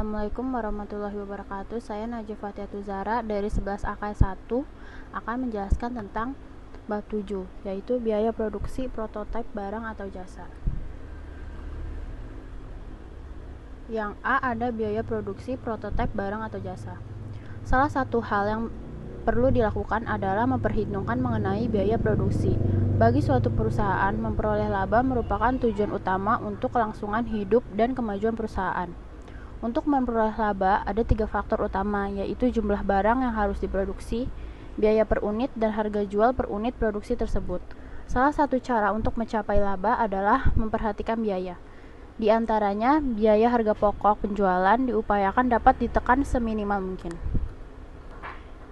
Assalamualaikum warahmatullahi wabarakatuh. Saya Najwa Fatihatul Zahra dari 11 AKS 1 akan menjelaskan tentang bab 7, yaitu biaya produksi prototipe barang atau jasa. Yang A, ada biaya produksi prototipe barang atau jasa. Salah satu hal yang perlu dilakukan adalah memperhitungkan mengenai biaya produksi. Bagi suatu perusahaan, memperoleh laba merupakan tujuan utama untuk kelangsungan hidup dan kemajuan perusahaan. Untuk memperoleh laba, ada 3 faktor utama, yaitu jumlah barang yang harus diproduksi, biaya per unit, dan harga jual per unit produksi tersebut. Salah satu cara untuk mencapai laba adalah memperhatikan biaya. Di antaranya, biaya harga pokok penjualan diupayakan dapat ditekan seminimal mungkin.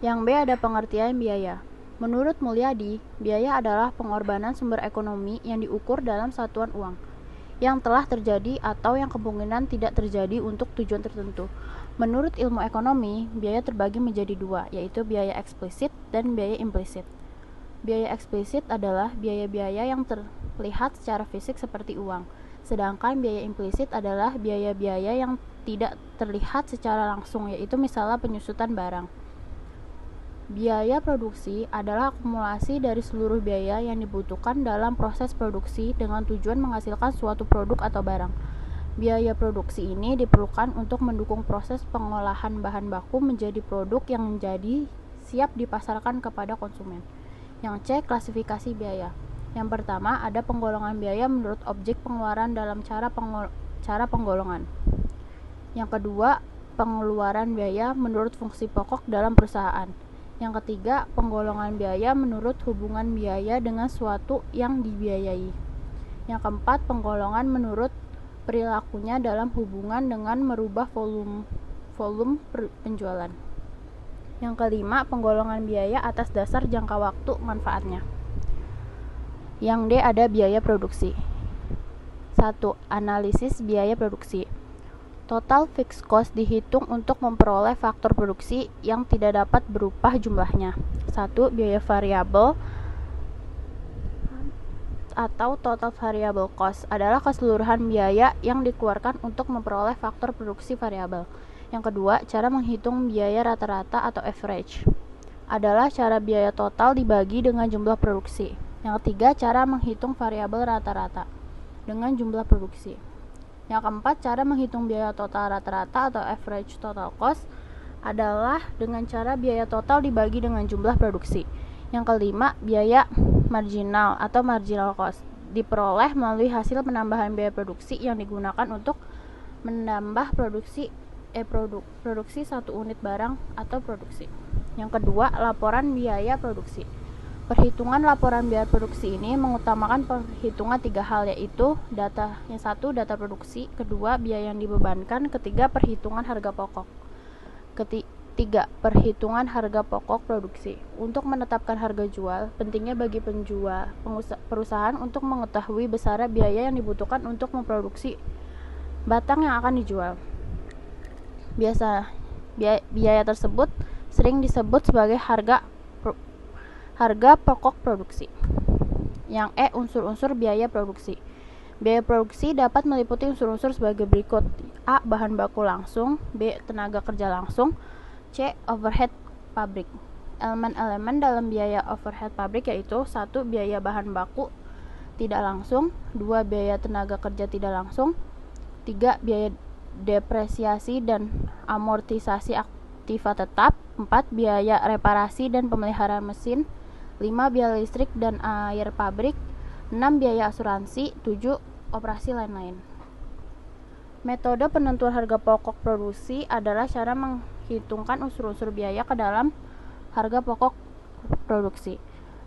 Yang B, ada pengertian biaya. Menurut Mulyadi, biaya adalah pengorbanan sumber ekonomi yang diukur dalam satuan uang, yang telah terjadi atau yang kemungkinan tidak terjadi untuk tujuan tertentu. Menurut ilmu ekonomi, biaya terbagi menjadi 2, yaitu biaya eksplisit dan biaya implisit. Biaya eksplisit adalah biaya-biaya yang terlihat secara fisik seperti uang, sedangkan biaya implisit adalah biaya-biaya yang tidak terlihat secara langsung, yaitu misalnya penyusutan barang. Biaya produksi adalah akumulasi dari seluruh biaya yang dibutuhkan dalam proses produksi dengan tujuan menghasilkan suatu produk atau barang. Biaya produksi ini diperlukan untuk mendukung proses pengolahan bahan baku menjadi produk yang menjadi siap dipasarkan kepada konsumen. Yang C, klasifikasi biaya. Yang pertama, ada penggolongan biaya menurut objek pengeluaran dalam cara penggolongan. Yang kedua, pengeluaran biaya menurut fungsi pokok dalam perusahaan. Yang ketiga, penggolongan biaya menurut hubungan biaya dengan suatu yang dibiayai. Yang keempat, penggolongan menurut perilakunya dalam hubungan dengan merubah volume penjualan. Yang kelima, penggolongan biaya atas dasar jangka waktu manfaatnya. Yang D, ada biaya produksi. 1. Analisis biaya produksi. Total fixed cost dihitung untuk memperoleh faktor produksi yang tidak dapat berubah jumlahnya. 1. Biaya variabel atau total variable cost adalah keseluruhan biaya yang dikeluarkan untuk memperoleh faktor produksi variabel. Yang kedua, cara menghitung biaya rata-rata atau average adalah cara biaya total dibagi dengan jumlah produksi. Yang ketiga, cara menghitung variabel rata-rata dengan jumlah produksi. Yang keempat, cara menghitung biaya total rata-rata atau average total cost adalah dengan cara biaya total dibagi dengan jumlah produksi. Yang kelima, biaya marginal atau marginal cost diperoleh melalui hasil penambahan biaya produksi yang digunakan untuk menambah produksi satu unit barang atau produksi. Yang kedua, laporan biaya produksi. Perhitungan laporan biaya produksi ini mengutamakan perhitungan 3 hal, yaitu yang satu, data produksi, kedua, biaya yang dibebankan, ketiga, perhitungan harga pokok. Ketiga, perhitungan harga pokok produksi. Untuk menetapkan harga jual, pentingnya bagi perusahaan untuk mengetahui besarnya biaya yang dibutuhkan untuk memproduksi batang yang akan dijual. Biaya tersebut sering disebut sebagai harga pokok produksi. Yang E, unsur-unsur biaya produksi. Biaya produksi dapat meliputi unsur-unsur sebagai berikut: A, bahan baku langsung, B, tenaga kerja langsung, C, overhead pabrik. Elemen-elemen dalam biaya overhead pabrik yaitu 1. Biaya bahan baku tidak langsung, 2. Biaya tenaga kerja tidak langsung, 3. Biaya depresiasi dan amortisasi aktiva tetap, 4. Biaya reparasi dan pemeliharaan mesin, 5. Biaya listrik dan air pabrik, 6. Biaya asuransi, 7. Operasi lain-lain. Metode penentuan harga pokok produksi adalah cara menghitungkan unsur-unsur biaya ke dalam harga pokok produksi.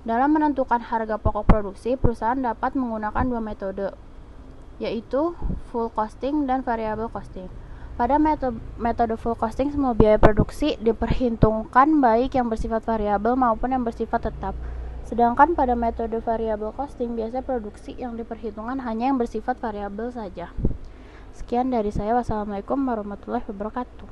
Dalam menentukan harga pokok produksi, perusahaan dapat menggunakan 2 metode, yaitu full costing dan variable costing. Pada metode full costing, semua biaya produksi diperhitungkan baik yang bersifat variabel maupun yang bersifat tetap. Sedangkan pada metode variable costing, biasanya produksi yang diperhitungkan hanya yang bersifat variabel saja. Sekian dari saya. Wassalamualaikum warahmatullahi wabarakatuh.